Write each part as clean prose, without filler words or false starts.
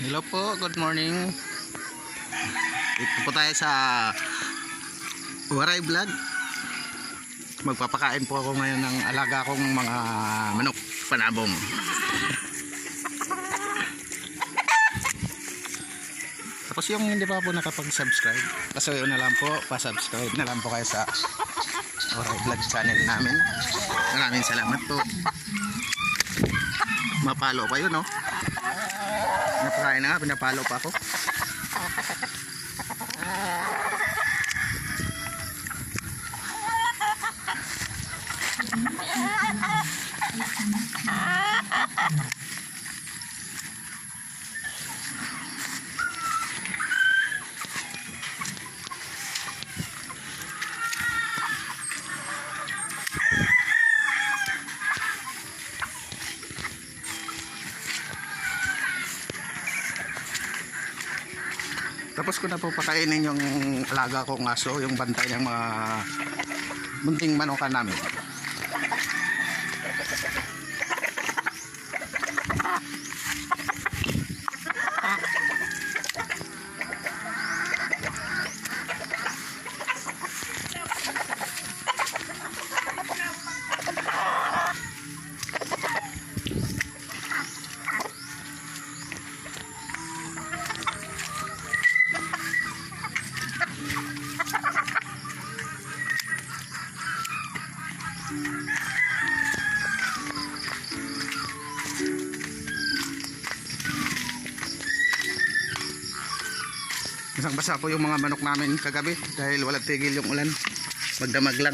Hello po, good morning. Ito po tayo sa Waray Vlog. Magpapakain po ako ngayon ng alaga kong mga manok panabong. Tapos yung hindi pa po nakapag-subscribe, pasuyo na lang po, pa-subscribe na lang po kayo sa Waray Vlog channel namin. Maraming salamat po. Mapalo pa yun, no? Napakain na nga, pinapalo pa ako. Tapos ko na po pakainin yung alaga kong aso, yung bantay ng mga munting manukan namin. Isang basa po yung mga manok namin kagabi dahil walang tigil yung ulan, magdamag lang.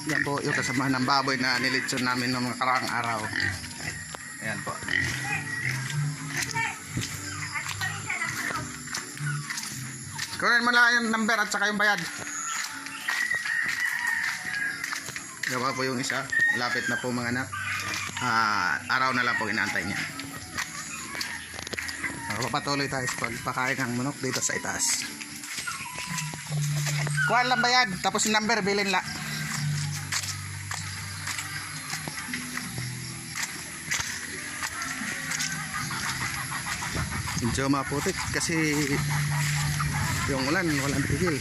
Yan po yung kasamahan ng baboy na nilitson namin ng mga karaang araw. Ayan po. Kunin mo lang yung number at saka yung bayad. Gawa po yung isa, lapit na po mga anak. Araw na lang po inaantay niya. Papatuloy tayo sa pagpakain ng manok dito sa itaas. Kuha lang bayad, tapos yung number bilhin la. Medyo maputik kasi yung ulan walang tigil.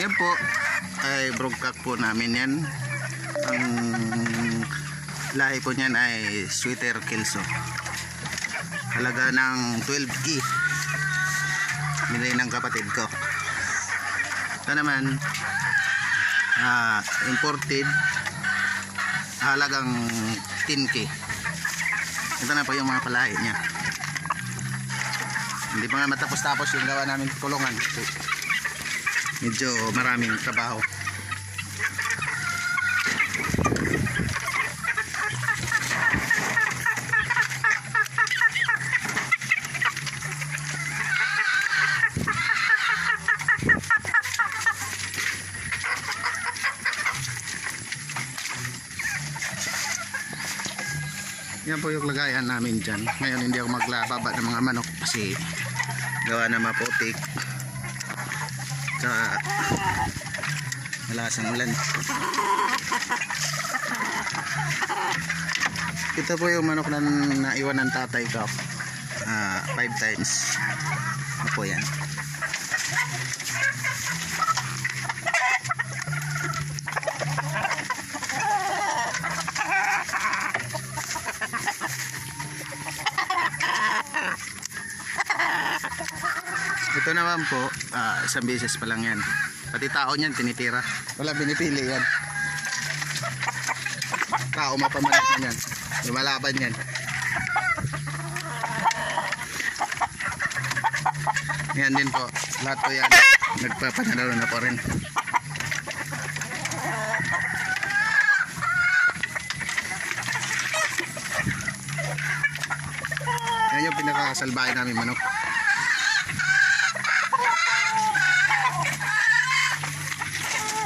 Yan po ay broadcast po namin yan. Ang lahi po niyan ay Sweater Kelso. Halaga ng 12E. Binili ng kapatid ko. Ito naman imported, halagang 10K. Ito na po yung mga palahi niya. Hindi pa nga matapos-tapos yung gawa namin kulungan. Medyo maraming trabaho. Yan po yung lagayan namin dyan. Ngayon hindi ako maglababa ng mga manok kasi gawa na maputik. malakas ang ulan. Ito po yung manok na naiwan ng tatay ko. 5 times. Ano po yan? Ito naman po, isang beses pa lang yan. Pati tao niyan tinitira. Wala binipili yan. Tao mapamanak na yan. Lumalaban yan. Yan din po. Lahat po yan. Nagpapanalo na po rin. Yan yung pinakasalbahe namin manok.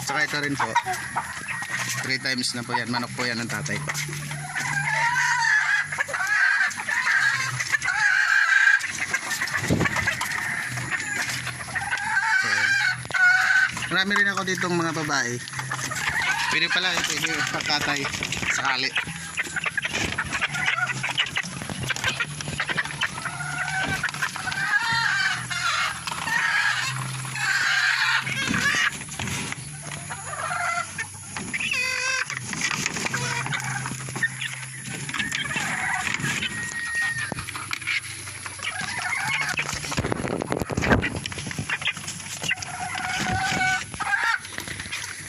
Saka ito rin po. 3 times na po yan. Manok po yan ng tatay ko. So, marami rin ako ditong mga babae. Pwede pala ito yung pagkatay sakali.